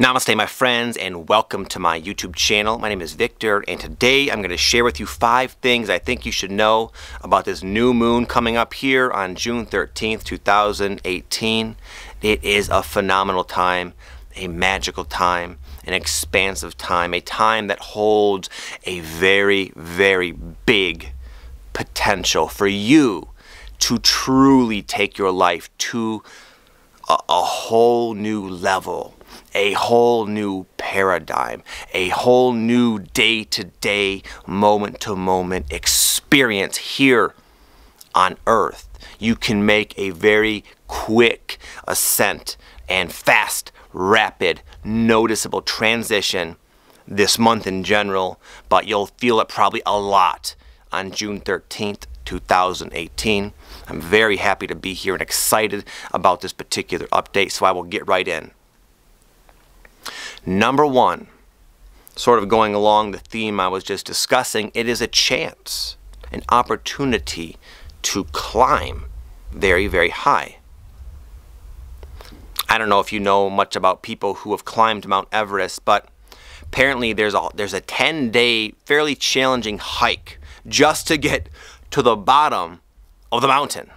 Namaste, my friends, and welcome to my YouTube channel. My name is Victor, and today I'm going to share with you 5 things I think you should know about this new moon coming up here on June 13th, 2018. It is a phenomenal time, a magical time, an expansive time, a time that holds a very, very big potential for you to truly take your life to a whole new level, a whole new paradigm, a whole new day-to-day, moment-to-moment experience here on Earth. You can make a very quick ascent and fast, rapid, noticeable transition this month in general, but you'll feel it probably a lot on June 13th, 2018. I'm very happy to be here and excited about this particular update, so I will get right in. Number 1, sort of going along the theme I was just discussing, it is a chance, an opportunity to climb very, very high. I don't know if you know much about people who have climbed Mount Everest, but apparently there's a 10-day fairly challenging hike just to get to the bottom of the mountain.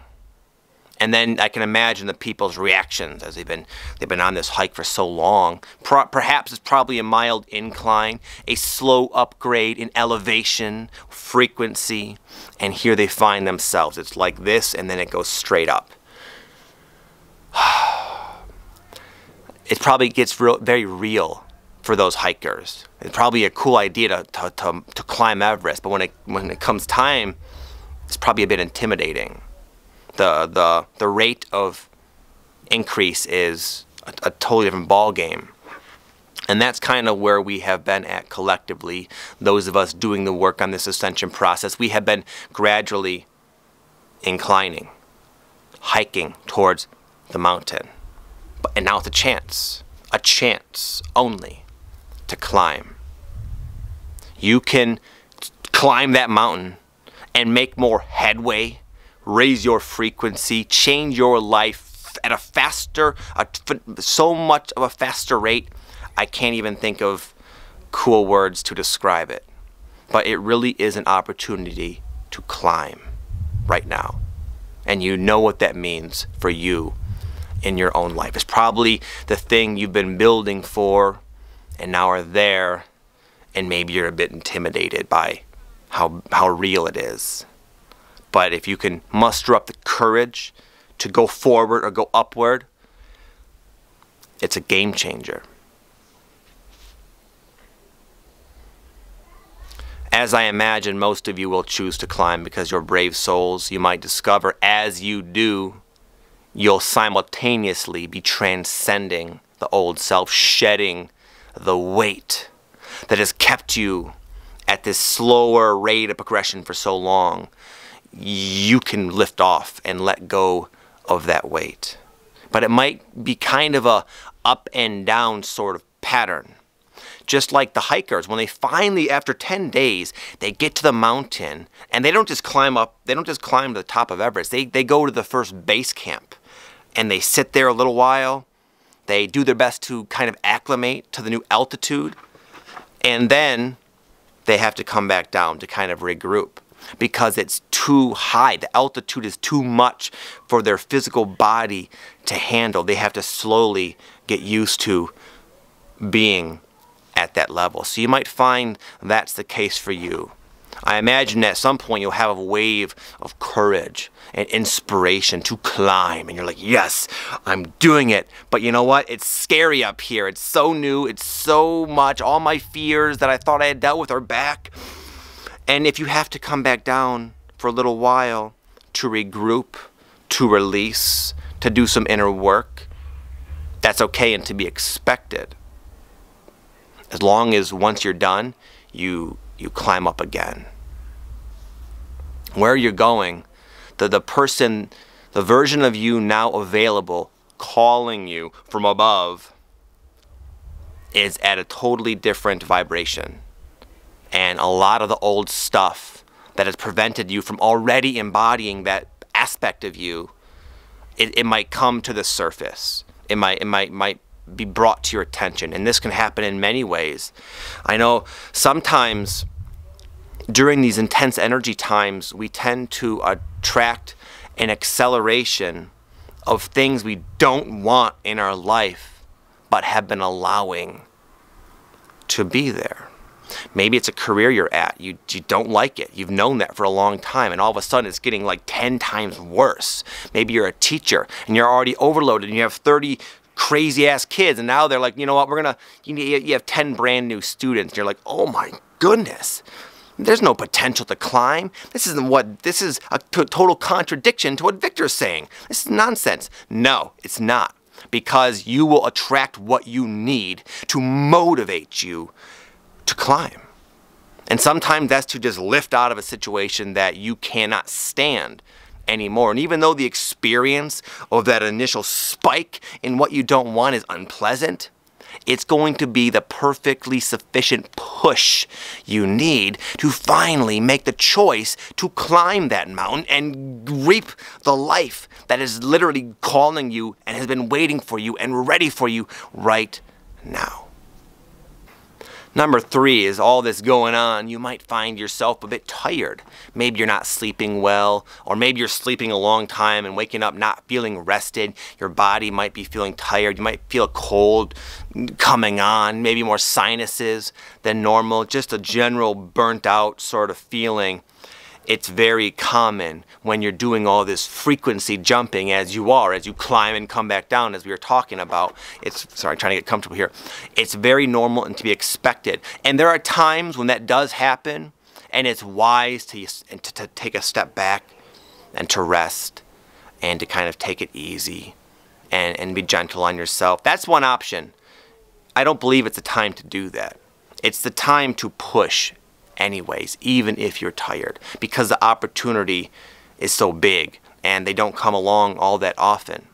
And then I can imagine the people's reactions as they've been on this hike for so long. Perhaps it's probably a mild incline, a slow upgrade in elevation, frequency, and here they find themselves. It's like this, and then it goes straight up. It probably gets very real for those hikers. It's probably a cool idea to climb Everest, but when it comes time, it's probably a bit intimidating. The rate of increase is a totally different ball game. And that's kind of where we have been at collectively, those of us doing the work on this ascension process. We have been gradually inclining, hiking towards the mountain. And now it's a chance only to climb. You can climb that mountain and make more headway, raise your frequency, change your life at so much of a faster rate, I can't even think of cool words to describe it. But it really is an opportunity to climb right now. And you know what that means for you in your own life. It's probably the thing you've been building for and now are there, and maybe you're a bit intimidated by how real it is. But if you can muster up the courage to go forward or go upward, it's a game changer. As I imagine most of you will choose to climb because you're brave souls, you might discover as you do, you'll simultaneously be transcending the old self, shedding the weight that has kept you at this slower rate of progression for so long. You can lift off and let go of that weight. But it might be kind of a up and down sort of pattern. Just like the hikers, when they finally, after 10 days, they get to the mountain, and they don't just climb up, they don't just climb to the top of Everest, they go to the first base camp, and they sit there a little while, they do their best to kind of acclimate to the new altitude, and then they have to come back down to kind of regroup because it's too high. The altitude is too much for their physical body to handle. They have to slowly get used to being at that level. So you might find that's the case for you. I imagine at some point you'll have a wave of courage and inspiration to climb, and you're like, yes, I'm doing it. But you know what? It's scary up here. It's so new. It's so much. All my fears that I thought I had dealt with are back. And if you have to come back down for a little while to regroup, to release, to do some inner work, that's okay and to be expected. As long as once you're done, you climb up again. Where you're going, the person, the version of you now available, calling you from above, is at a totally different vibration. And a lot of the old stuff that has prevented you from already embodying that aspect of you, it might come to the surface. It might be brought to your attention. And this can happen in many ways. I know sometimes during these intense energy times, we tend to attract an acceleration of things we don't want in our life, but have been allowing to be there. Maybe it's a career you're at. You don't like it. You've known that for a long time, and all of a sudden it's getting like 10 times worse. Maybe you're a teacher and you're already overloaded and you have 30 crazy ass kids, and now they're like, you know what, you have 10 brand new students. And you're like, oh my goodness. There's no potential to climb. This is a total contradiction to what Victor's saying. This is nonsense. No, it's not. Because you will attract what you need to motivate you to climb. And sometimes that's to just lift out of a situation that you cannot stand anymore. And even though the experience of that initial spike in what you don't want is unpleasant, it's going to be the perfectly sufficient push you need to finally make the choice to climb that mountain and reap the life that is literally calling you and has been waiting for you and ready for you right now. Number 3 is all this going on, you might find yourself a bit tired. Maybe you're not sleeping well, or maybe you're sleeping a long time and waking up not feeling rested. Your body might be feeling tired. You might feel a cold coming on, maybe more sinuses than normal, just a general burnt out sort of feeling. It's very common when you're doing all this frequency jumping as you climb and come back down, as we were talking about. Trying to get comfortable here. It's very normal and to be expected. And there are times when that does happen, and it's wise to take a step back and to rest and to kind of take it easy and be gentle on yourself. That's one option. I don't believe it's the time to do that. It's the time to push anyways, even if you're tired, because the opportunity is so big and they don't come along all that often.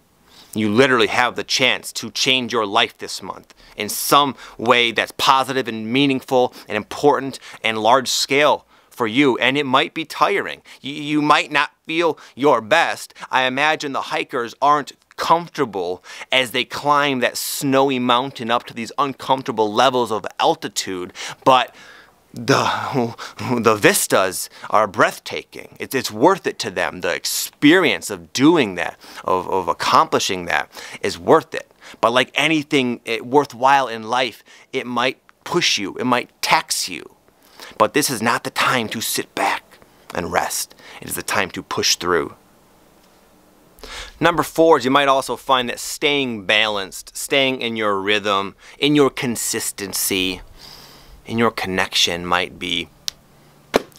You literally have the chance to change your life this month in some way that's positive and meaningful and important and large scale for you, and it might be tiring. You might not feel your best. I imagine the hikers aren't comfortable as they climb that snowy mountain up to these uncomfortable levels of altitude, but the vistas are breathtaking. It's worth it to them. The experience of doing that, of accomplishing that, is worth it. But like anything worthwhile in life, it might push you, it might tax you. But this is not the time to sit back and rest. It is the time to push through. Number 4 is you might also find that staying balanced, staying in your rhythm, in your consistency, in your connection might be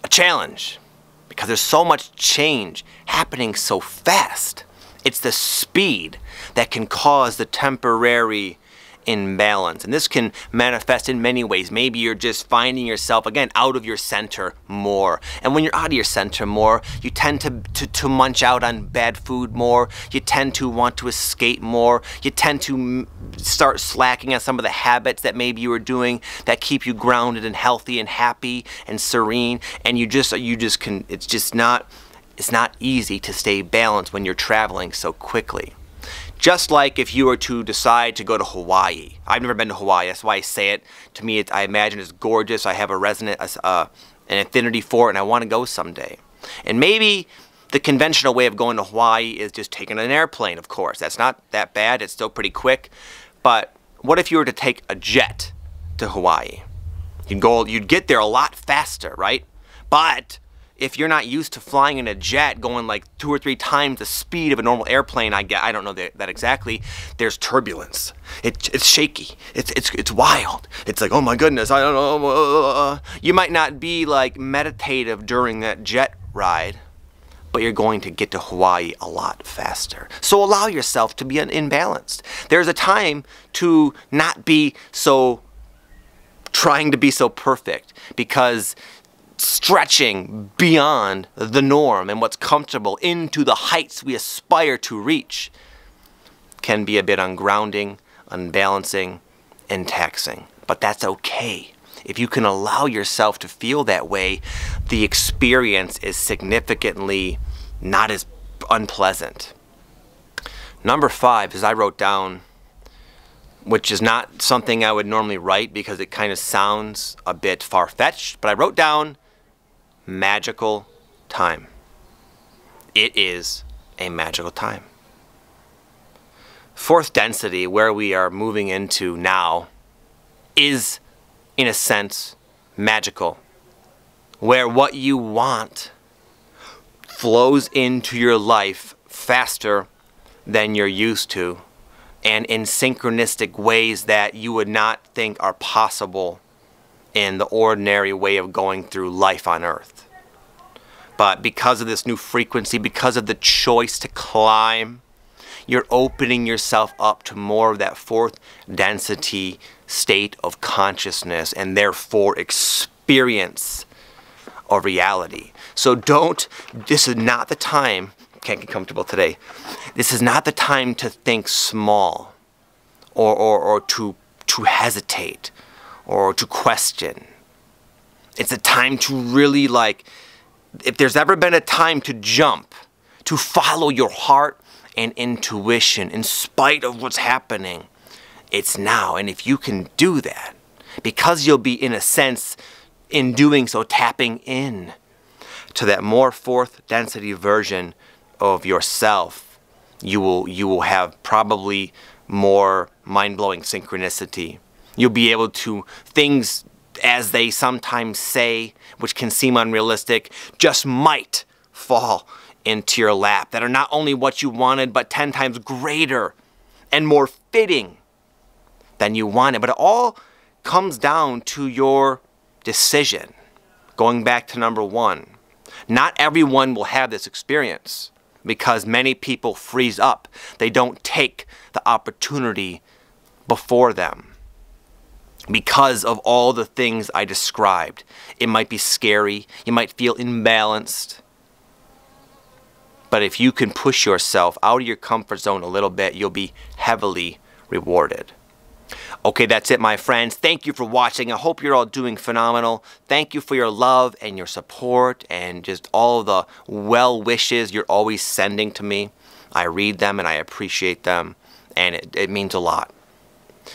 a challenge because there's so much change happening so fast. It's the speed that can cause the temporary imbalance, and this can manifest in many ways. Maybe you're just finding yourself again out of your center more, and when you're out of your center more, you tend to munch out on bad food more. You tend to want to escape more. You tend to start slacking on some of the habits that maybe you were doing that keep you grounded and healthy and happy and serene, and it's not easy to stay balanced when you're traveling so quickly. Just like if you were to decide to go to Hawaii. I've never been to Hawaii, that's why I say it. To me, I imagine it's gorgeous. I have an affinity for it, and I want to go someday. And maybe the conventional way of going to Hawaii is just taking an airplane, of course. That's not that bad. It's still pretty quick. But what if you were to take a jet to Hawaii? You'd get there a lot faster, right? But if you're not used to flying in a jet going like 2 or 3 times the speed of a normal airplane, I don't know that exactly, there's turbulence. It's shaky. It's wild. It's like, oh my goodness, I don't know. You might not be like meditative during that jet ride, but you're going to get to Hawaii a lot faster. So allow yourself to be imbalanced. There's a time to not be so trying to be so perfect, because stretching beyond the norm and what's comfortable into the heights we aspire to reach can be a bit ungrounding, unbalancing, and taxing. But that's okay. If you can allow yourself to feel that way, the experience is significantly not as unpleasant. Number 5, as I wrote down, which is not something I would normally write because it kind of sounds a bit far-fetched, but I wrote down magical time. It is a magical time. Fourth density, where we are moving into now, is, in a sense, magical, where what you want flows into your life faster than you're used to, and in synchronistic ways that you would not think are possible in the ordinary way of going through life on Earth. But because of this new frequency, because of the choice to climb, you're opening yourself up to more of that fourth density state of consciousness and therefore experience of reality. So this is not the time, can't get comfortable today, this is not the time to think small or to hesitate or to question. It's a time to really, like, if there's ever been a time to jump, to follow your heart and intuition in spite of what's happening, it's now. And if you can do that, because you'll be, in a sense, in doing so, tapping in to that more fourth density version of yourself, you will have probably more mind-blowing synchronicity. You'll be able to, things as they sometimes say, which can seem unrealistic, just might fall into your lap, that are not only what you wanted, but 10 times greater and more fitting than you wanted. But it all comes down to your decision. Going back to number one, not everyone will have this experience because many people freeze up. They don't take the opportunity before them because of all the things I described. It might be scary. You might feel imbalanced. But if you can push yourself out of your comfort zone a little bit, you'll be heavily rewarded. Okay, that's it, my friends. Thank you for watching. I hope you're all doing phenomenal. Thank you for your love and your support and just all the well wishes you're always sending to me. I read them and I appreciate them, and it means a lot.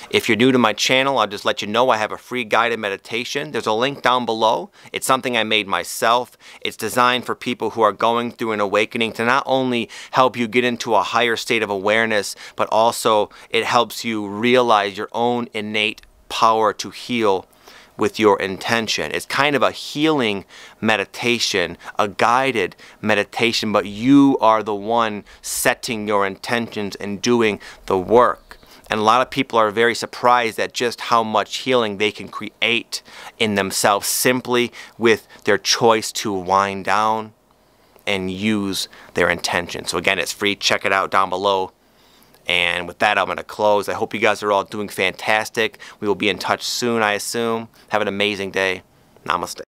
If you're new to my channel, I'll just let you know I have a free guided meditation. There's a link down below. It's something I made myself. It's designed for people who are going through an awakening to not only help you get into a higher state of awareness, but also it helps you realize your own innate power to heal with your intention. It's kind of a healing meditation, a guided meditation, but you are the one setting your intentions and doing the work. And a lot of people are very surprised at just how much healing they can create in themselves simply with their choice to wind down and use their intention. So again, it's free. Check it out down below. And with that, I'm going to close. I hope you guys are all doing fantastic. We will be in touch soon, I assume. Have an amazing day. Namaste.